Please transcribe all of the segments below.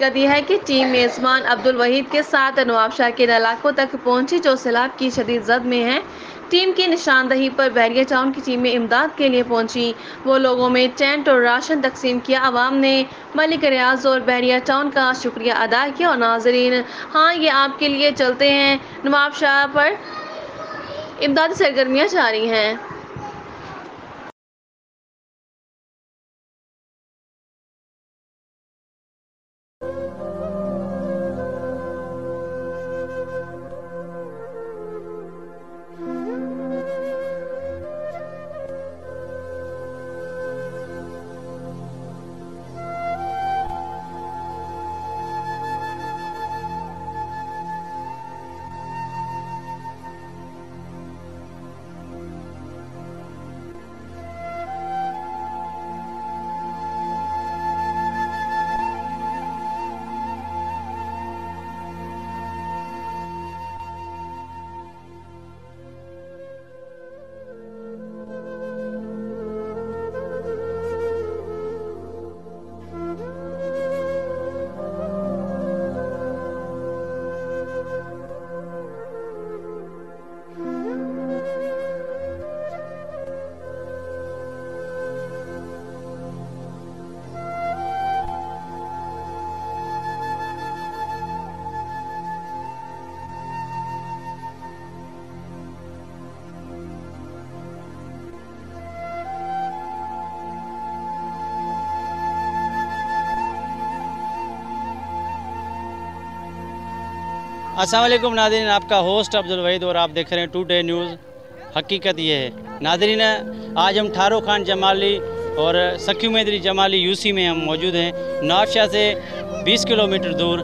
हकीकत यह है कि टीम मेजबान अब्दुल वहीद के साथ नवाबशाह के इलाकों तक पहुंची जो सैलाब की शदीद जद में है। टीम की निशानदही पर बहरिया टाउन की टीमें इमदाद के लिए पहुंची। वो लोगों में टेंट और राशन तकसीम किया। आवाम ने मलिक रियाज और बहरिया टाउन का शुक्रिया अदा किया। और नाजरीन, हाँ, ये आपके लिए चलते हैं, नवाबशाह पर इमदादी सरगर्मियाँ जारी हैं। अस्सलाम वालेकुम नाज़रीन, आपका होस्ट अब्दुल वहीद और आप देख रहे हैं टुडे न्यूज़। हकीकत ये है नाज़रीन, आज हम ठारो खान जमाली और सखी मैदरी जमाली यूसी में हम मौजूद हैं। नवाबशाह से 20 किलोमीटर दूर,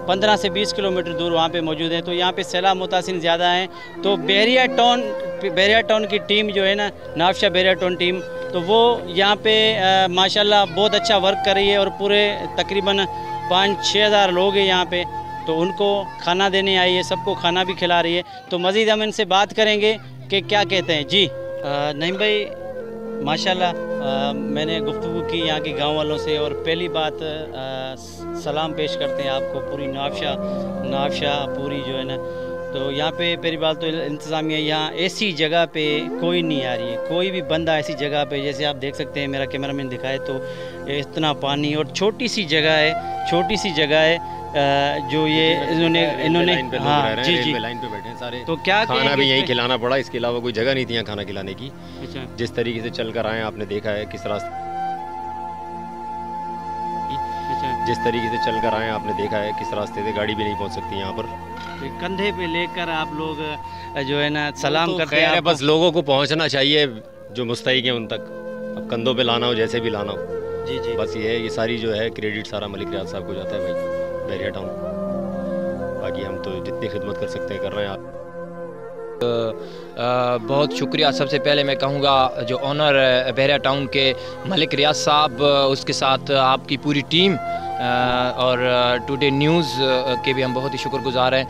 15 से 20 किलोमीटर दूर वहाँ पे मौजूद हैं। तो यहाँ पे सैलाब मुतासिर ज़्यादा हैं। तो बहरिया टाउन की टीम जो है ना, नवाबशाह बहरिया टाउन टीम, तो वो यहाँ पे माशाल्लाह बहुत अच्छा वर्क कर रही है। और पूरे तकरीबन 5-6 हज़ार लोग हैं यहाँ पे, तो उनको खाना देने आई है, सबको खाना भी खिला रही है। तो मज़ीद हम इनसे बात करेंगे कि क्या कहते हैं। जी नईम भाई, माशाल्लाह मैंने गुफ्तगू की यहाँ के गांव वालों से, और पहली बात सलाम पेश करते हैं आपको पूरी नवाबशाह पूरी जो है ना। तो यहाँ पे पहली बात तो इंतज़ामिया यहाँ ऐसी जगह पे कोई नहीं आ रही है, कोई भी बंदा ऐसी जगह पे, जैसे आप देख सकते हैं, मेरा कैमरामैन दिखाए तो इतना पानी और छोटी सी जगह है जो ये इन्होंने हाँ जी जी लाइन पे बैठे हैं सारे। तो क्या खाना भी यहीं खिलाना पड़ा, इसके अलावा कोई जगह नहीं थी यहाँ खाना खिलाने की। अच्छा, जिस तरीके से चल कर आए आपने देखा है किस रास्ते, से गाड़ी भी नहीं पहुँच सकती यहाँ पर। कंधे पे लेकर आप लोग जो है ना सलाम तो करते हैं। बस लोगों को पहुँचना चाहिए जो मुस्तहिक हैं उन तक। अब कंधों पे लाना हो, जैसे भी लाना हो, जी जी, बस ये है, ये सारी जो है क्रेडिट सारा मलिक रियाज साहब को जाता है भाई, बहरिया टाउन। बाकी हम तो जितनी खिदमत कर सकते हैं कर रहे हैं। आप बहुत शुक्रिया। सबसे पहले मैं कहूँगा जो ऑनर बहरिया टाउन के मलिक रियाज साहब, उसके साथ आपकी पूरी टीम और टुडे न्यूज़ के भी हम बहुत ही शुक्रगुजार हैं।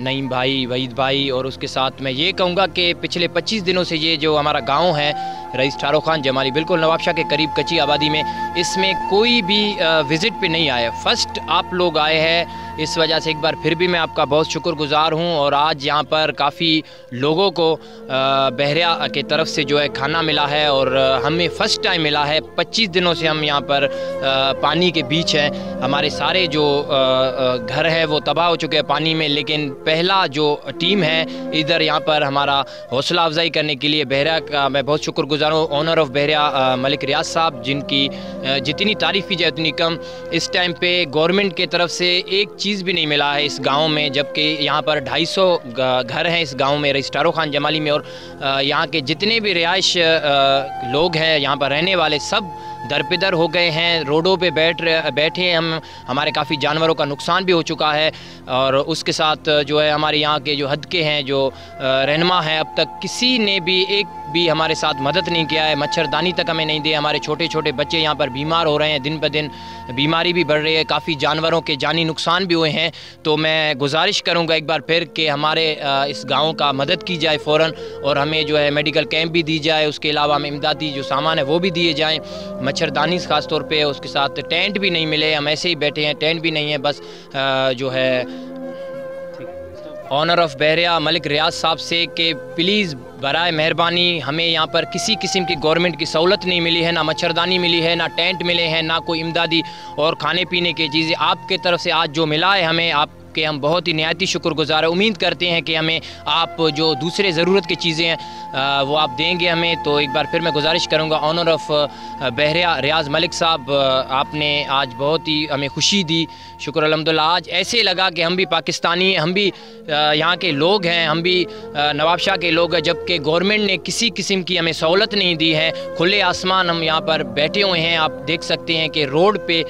नईम भाई, वहीद भाई, और उसके साथ मैं ये कहूँगा कि पिछले 25 दिनों से ये जो हमारा गांव है रईस ठारो खान जमाली, बिल्कुल नवाबशाह के करीब कच्ची आबादी में, इसमें कोई भी विज़िट पे नहीं आया। फर्स्ट आप लोग आए हैं, इस वजह से एक बार फिर भी मैं आपका बहुत शुक्रगुजार हूँ। और आज यहाँ पर काफ़ी लोगों को बहरिया के तरफ से जो है खाना मिला है, और हमें फ़र्स्ट टाइम मिला है। 25 दिनों से हम यहाँ पर पानी के बीच हैं। हमारे सारे जो घर हैं वो तबाह हो चुके हैं पानी में, लेकिन पहला जो टीम है इधर यहाँ पर हमारा हौसला अफजाई करने के लिए बहरिया का मैं बहुत शुक्रगुजार हूँ। ऑनर ऑफ बहरिया मलिक रियाज साहब, जिनकी जितनी तारीफ़ की जाए उतनी कम। इस टाइम पे गवर्नमेंट के तरफ से एक चीज़ भी नहीं मिला है इस गांव में, जबकि यहाँ पर 250 घर हैं इस गांव में, रईस ठारो खान जमाली में। और यहाँ के जितने भी रिहाइश लोग हैं यहाँ पर रहने वाले, सब दरपेदर हो गए हैं, रोडों पे बैठे हैं। हमारे काफ़ी जानवरों का नुकसान भी हो चुका है। और उसके साथ जो है हमारे यहाँ के जो हद के हैं, जो रहनुमा हैं, अब तक किसी ने भी एक भी हमारे साथ मदद नहीं किया है। मच्छरदानी तक हमें नहीं दी। हमारे छोटे छोटे बच्चे यहाँ पर बीमार हो रहे हैं, दिन ब दिन बीमारी भी बढ़ रही है, काफ़ी जानवरों के जानी नुकसान भी हुए हैं। तो मैं गुजारिश करूँगा एक बार फिर कि हमारे इस गाँव का मदद की जाए फ़ौरन, और हमें जो है मेडिकल कैंप भी दी जाए। उसके अलावा हमें इमदादी जो सामान है वो भी दिए जाएँ। मच्छरदानी ख़ास तौर पे, उसके साथ टेंट भी नहीं मिले, हम ऐसे ही बैठे हैं, टेंट भी नहीं है। बस जो है ऑनर ऑफ बहरिया मलिक रियाज साहब से कि प्लीज़ बराए मेहरबानी हमें यहाँ पर किसी किस्म की गवर्नमेंट की सहूलत नहीं मिली है, ना मच्छरदानी मिली है, ना टेंट मिले हैं, ना कोई इमदादी और खाने पीने की चीज़ें। आपके तरफ से आज जो मिला है हमें, आपके हम बहुत ही निहायती शुक्रगुजार हैं। उम्मीद करते हैं कि हमें आप जो दूसरे ज़रूरत की चीज़ें हैं वो आप देंगे हमें। तो एक बार फिर मैं गुजारिश करूँगा ऑनर ऑफ बहरिया रियाज मलिक साहब, आपने आज बहुत ही हमें खुशी दी। शुक्र अल्हम्दुलिल्लाह। आज ऐसे लगा कि हम भी पाकिस्तानी हैं, हम भी यहाँ के लोग हैं, हम भी नवाबशाह के लोग हैं, जबकि गवर्नमेंट ने किसी किस्म की हमें सहूलत नहीं दी है। खुले आसमान हम यहाँ पर बैठे हुए हैं, आप देख सकते हैं कि रोड पे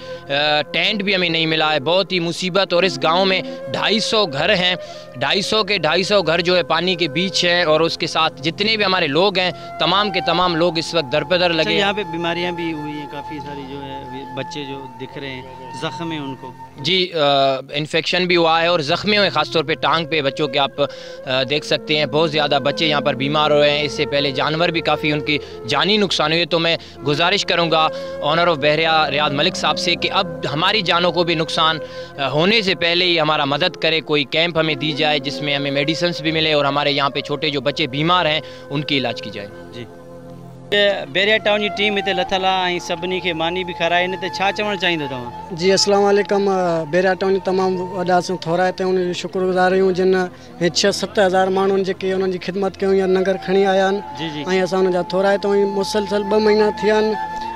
टेंट भी हमें नहीं मिला है, बहुत ही मुसीबत। और इस गांव में 250 घर हैं, 250 के 250 घर जो है पानी के बीच है, और उसके साथ जितने भी हमारे लोग हैं तमाम के तमाम लोग इस वक्त दरपदर लगे। यहाँ पे बीमारियाँ भी हुई हैं काफ़ी सारी, जो है बच्चे जो दिख रहे हैं ज़ख्म है उनको जी, इन्फेक्शन भी हुआ है और ज़ख्मी हुए, ख़ास तौर पे टांग पे बच्चों के आप देख सकते हैं। बहुत ज़्यादा बच्चे यहाँ पर बीमार हुए हैं, इससे पहले जानवर भी काफ़ी उनकी जानी नुकसान हुए। तो मैं गुजारिश करूँगा ऑनर ऑफ बहरिया रियाज मलिक साहब से कि अब हमारी जानों को भी नुकसान होने से पहले ही हमारा मदद करे, कोई कैंप हमें दी जाए जिसमें हमें मेडिसिन भी मिले और हमारे यहाँ पे छोटे जो बच्चे बीमार हैं उनकी इलाज की जाए। जी, बहरिया टाउन की टीम इतने लथल आहे, सभिनी खे मानी भी खाराए, इन ते छा चवणु चाहींदो तव्हां? जी अस्सलाम वालेकुम। बहरिया टाउन तमामु वॾा थोरा हिते उन जो शुक्रगुज़ार आहियूं जिन 6-7 हज़ार माण्हुनि जेके उन्हनि जी ख़िदमत कयूं या लंगर खणी आया आहिनि, ऐं असां उन जा थोरा हितां मुसलसल 2 महीना थिया आहिनि।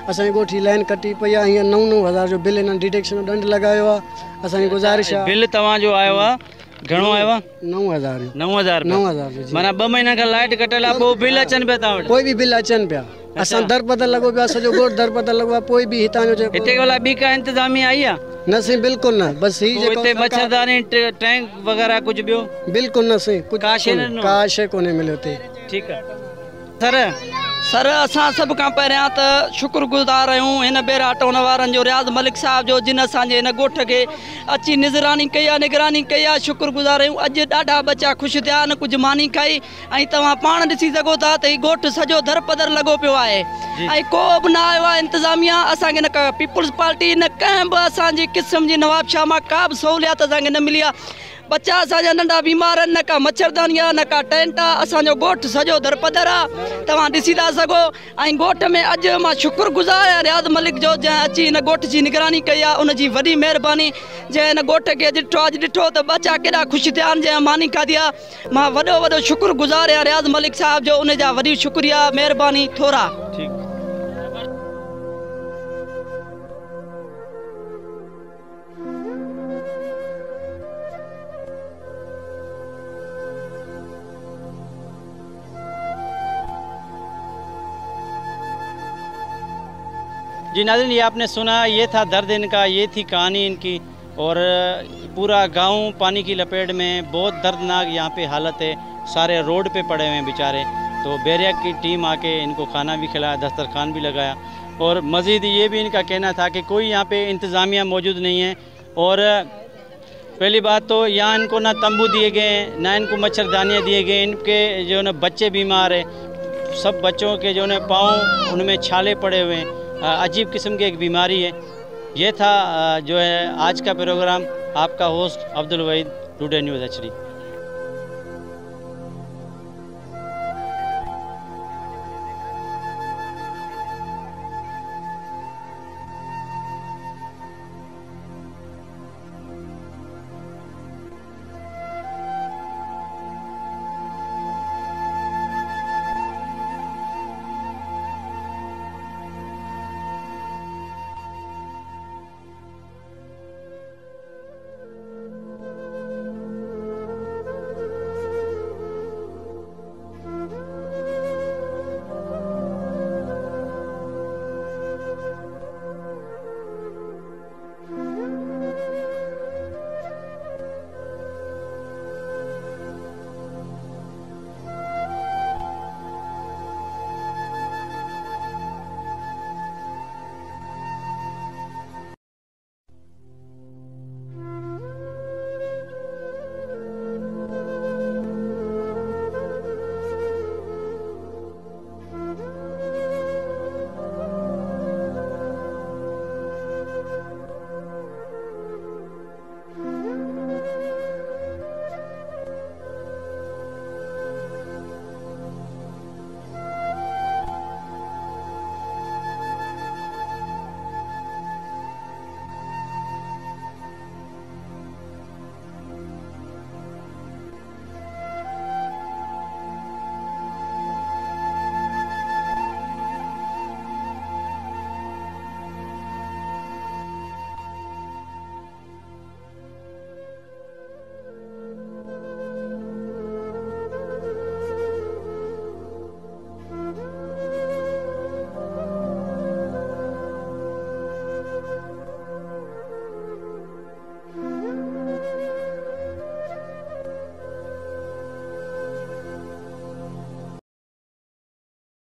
असांजी ॻोठी लाइन कटी पई आहे, हींअर 9-9 हज़ार जो बिल हिननि डिटेक्शन जो ॾंढ लॻायो आहे। असांजी गुज़ारिश आहे, बिल तव्हांजो आयो आहे घणो आयो आहे? 9,000 9,000 जी। माना 2 महीना खां लाइट कटियल आहे, पोइ बिल अचनि पिया तव्हां वटि? कोई भी बिल अचनि पिया, असां दर बदर लॻो पियो आहे, सॼो ॻोठ दर बदर लॻो आहे, कोई बि हितां जो जेको हिते अलाए ॿी का इंतज़ामिया आई आहे? न साईं, बिल्कुलु न। बसि ही जेको हिते मच्छरदानी टैंक वग़ैरह कुझु ॿियो? बिल्कुलु न साईं, कुझु का शइ कोन्हे मिलियो हिते। ठीकु आहे सर असां सभ खां पहिरियां त शुक्रगुज़ार आहियूं हिन बहरिया टाउन वारनि जो, रियाज़ मलिक साहब जो, जिन असांजे हिन ॻोठ खे अची निगरानी कई आहे, निगरानी कई आहे। शुक्रगुज़ार आहियूं। अॼु ॾाढा बच्चा ख़ुशि थिया, न कुझु मानी खाई, ऐं तव्हां पाण ॾिसी सघो था त हीउ ॻोठ सॼो दर पदर लॻो पियो आहे, ऐं को बि न आयो आहे इंतिज़ामिया असांखे, न का पीपुल्स पार्टी, न कंहिं बि असांजी क़िस्म जी नवाबशाह मां का बि सहूलियत असांखे न मिली आहे। बच्चा असांजा नंढा बीमार आहिनि, न का मच्छरदानी आहे, न का टेंट आहे, असांजो ॻोठ सॼो दर पदर आहे, तव्हां ॾिसी था सघो। ऐं ॻोठ में अॼु मां शुक्रगुज़ार आहियां रियाज़ मलिक जो, जंहिं अची हिन ॻोठ जी निगरानी कई आहे, उनजी वॾी महिरबानी। जंहिं हिन ॻोठ खे ॾिठो, अॼु ॾिठो त बच्चा केॾा ख़ुशि थिया आहिनि, जंहिं मानी खाधी आहे। मां वॾो वॾो शुक्रगुज़ार आहियां रियाज़ मलिक साहब जो, उनजा वॾी शुक्रिया, महिरबानी थोरा। जी नाज़रीन, ये आपने सुना, ये था दर्द इनका, ये थी कहानी इनकी, और पूरा गांव पानी की लपेट में, बहुत दर्दनाक यहाँ पे हालत है, सारे रोड पे पड़े हुए हैं बेचारे। तो बहरिया की टीम आके इनको खाना भी खिलाया, दस्तरखान भी लगाया, और मज़ीद ये भी इनका कहना था कि कोई यहाँ पे इंतज़ामिया मौजूद नहीं है। और पहली बात तो यहाँ इनको ना तंबू दिए गए हैं, ना इनको मच्छरदानियाँ दिए गए, इनके जो है बच्चे बीमार हैं, सब बच्चों के जो है पाँव उनमें छाले पड़े हुए हैं, अजीब किस्म की एक बीमारी है। ये था जो है आज का प्रोग्राम, आपका host Abdul Waheed, today news HD।